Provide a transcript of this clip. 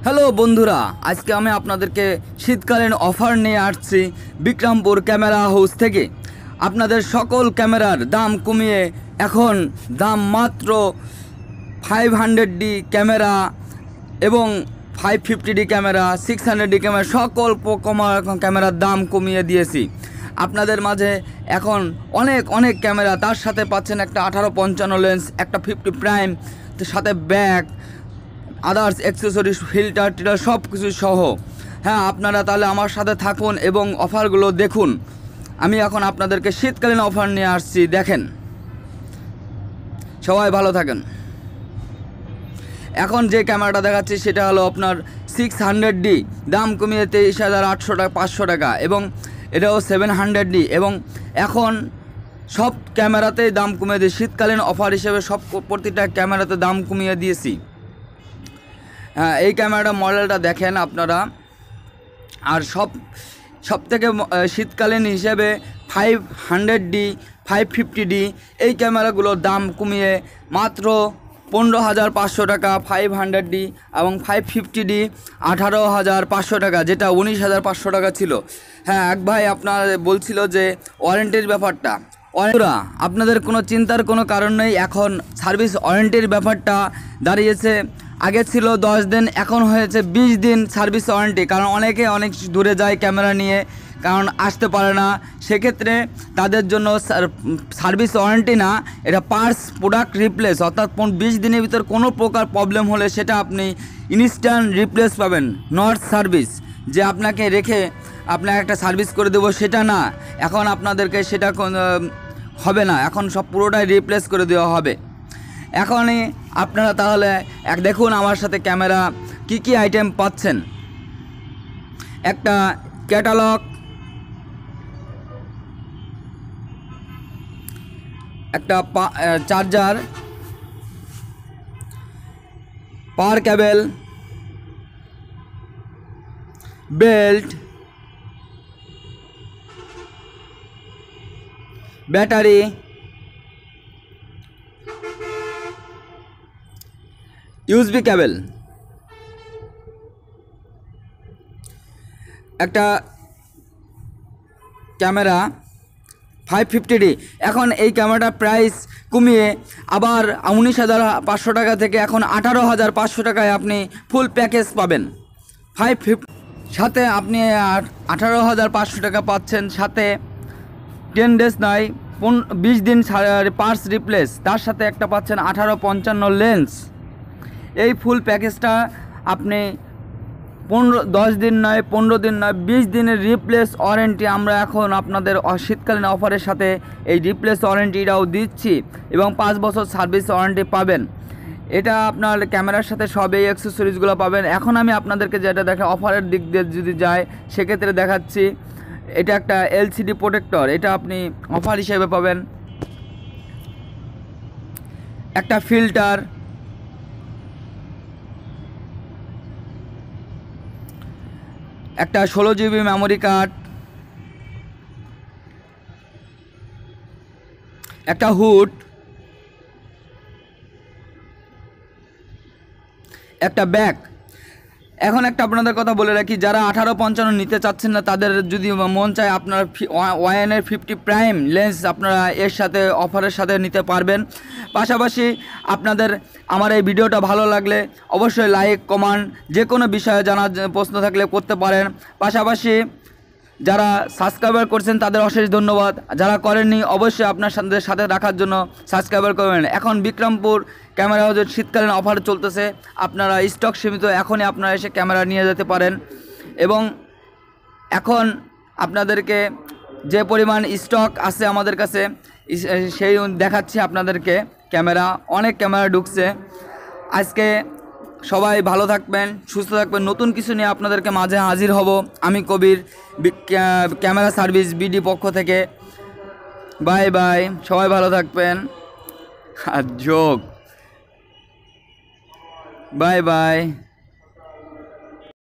Hello বন্ধুরা, আজকে আমি আপনাদেরকে শীতকালীন অফার নিয়ে আসছি বিক্রমপুর ক্যামেরা হাউস থেকে। আপনাদের সকল ক্যামেরার দাম কমিয়ে এখন দাম মাত্র 500D ক্যামেরা এবং 550D ক্যামেরা, 600D ক্যামেরা, সকল ক্যামেরার দাম কমিয়ে দিয়েছি আপনাদের মাঝে। এখন অনেক ক্যামেরা, তার সাথে পাচ্ছেন একটা 18-55 লেন্স, একটা 50 প্রাইম, সাথে ব্যাগ, আদার্স অ্যাক্সেসরিজ, ফিল্টার টিল্টার সব কিছু সহ। হ্যাঁ, আপনারা তাহলে আমার সাথে থাকুন এবং অফারগুলো দেখুন। আমি এখন আপনাদেরকে শীতকালীন অফার নিয়ে আসছি, দেখেন। সবাই ভালো থাকেন। এখন যে ক্যামেরাটা দেখাচ্ছি সেটা হলো আপনার 600D, দাম কমিয়ে 23,800 টাকা, 500 টাকা, এবং এটাও 700D। এবং এখন সব ক্যামেরাতেই দাম কমিয়ে দিয়েছি, শীতকালীন অফার হিসেবে প্রতিটা ক্যামেরাতে দাম কমিয়ে দিয়েছি। হ্যাঁ, এই ক্যামেরাটা মডেলটা দেখেন আপনারা। আর সব থেকে শীতকালীন হিসেবে 500D, 550D এই ক্যামেরাগুলোর দাম কমিয়ে মাত্র 15,500 টাকা 500D, এবং 550D 18,500 টাকা, যেটা 19,500 টাকা ছিল। হ্যাঁ, এক ভাই আপনার বলছিল যে ওয়ারেন্টির ব্যাপারটা। আপনাদের কোনো চিন্তার কোনো কারণ নেই, এখন সার্ভিস ওয়ারেন্টির ব্যাপারটা দাঁড়িয়েছে। আগে ছিল 10 দিন, এখন হয়েছে 20 দিন সার্ভিস ওয়ারেন্টি। কারণ অনেকে অনেক দূরে যায় ক্যামেরা নিয়ে, কারণ আসতে পারে না, সেক্ষেত্রে তাদের জন্য সার্ভিস ওয়ারেন্টি না, এটা পার্টস প্রোডাক্ট রিপ্লেস, অর্থাৎ 20 দিনের ভিতর কোনো প্রকার প্রবলেম হলে সেটা আপনি ইনস্ট্যান্ট রিপ্লেস পাবেন। নট সার্ভিস যে আপনাকে রেখে আপনাকে একটা সার্ভিস করে দেবো, সেটা না। এখন আপনাদেরকে সেটা হবে না, এখন সব পুরোটাই রিপ্লেস করে দেওয়া হবে। এখনই আপনারা তাহলে দেখুন আমার সাথে ক্যামেরা কি আইটেম পাচ্ছেন। একটা ক্যাটালগ, একটা চার্জার, পাওয়ার কেবল, বেল্ট, ব্যাটারি, USB কেবল, একটা ক্যামেরা 550D। এখন এই ক্যামেরাটার প্রাইস কমিয়ে আবার 19,500 টাকা থেকে এখন 18,500 টাকায় আপনি ফুল প্যাকেজ পাবেন। 550 সাথে আপনি 18,500 টাকা পাচ্ছেন, সাথে 10 ডেজ নয় 20 দিন পার্টস রিপ্লেস, তার সাথে একটা পাচ্ছেন 18-55 লেন্স। এই ফুল প্যাকেজটা আপনি 10 দিন নয়, 15 দিন নয়, 20 দিনের রিপ্লেস ওয়ারেন্টি আমরা এখন আপনাদের শীতকালীন অফারের সাথে এই রিপ্লেস ওয়ারেন্টিটাও দিচ্ছি, এবং 5 বছর সার্ভিস ওয়ারেন্টি পাবেন। এটা আপনার ক্যামেরার সাথে সব এই অ্যাক্সেসরিজগুলো পাবেন। এখন আমি আপনাদেরকে যেটা দেখা অফারের দিক দিয়ে যদি যায়, সেক্ষেত্রে দেখাচ্ছি এটা একটা LCD প্রোটেক্টর, এটা আপনি অফার হিসেবে পাবেন। একটা ফিল্টার, একটা 16GB মেমোরি কার্ড, একটা হুড, একটা ব্যাগ। এখন একটা আপনাদের কথা বলে রাখি, যারা 18-55 নিতে চাচ্ছেন না, তাদের যদি মন চায় আপনারা ওয়ানের 50 প্রাইম লেন্স আপনারা এর সাথে অফারের সাথে নিতে পারবেন। পাশাপাশি আপনাদের আমার এই ভিডিওটা ভালো লাগলে অবশ্যই লাইক, কমেন্ট, যে কোনো বিষয়ে জানার প্রশ্ন থাকলে করতে পারেন। পাশাপাশি যারা সাবস্ক্রাইবার করছেন তাদের অশেষ ধন্যবাদ, যারা করেননি অবশ্যই আপনার সাথে রাখার জন্য সাবস্ক্রাইবার করবেন। এখন বিক্রমপুর ক্যামেরা হাউসের শীতকালীন অফার চলতেছে, আপনারা স্টক সীমিত, এখনই আপনারা এসে ক্যামেরা নিয়ে যেতে পারেন। এবং এখন আপনাদেরকে যে পরিমাণ স্টক আছে আমাদের কাছে সেই দেখাচ্ছি আপনাদেরকে। ক্যামেরা, অনেক ক্যামেরা ঢুকছে আজকে। সবাই ভালো থাকবেন, সুস্থ থাকবেন। নতুন কিছু নিয়ে আপনাদেরকে মাঝে হাজির হব। আমি কবির, ক্যামেরা সার্ভিস BD পক্ষ থেকে। বাই বাই, সবাই ভালো থাকবেন। আর যোগ, বাই বাই।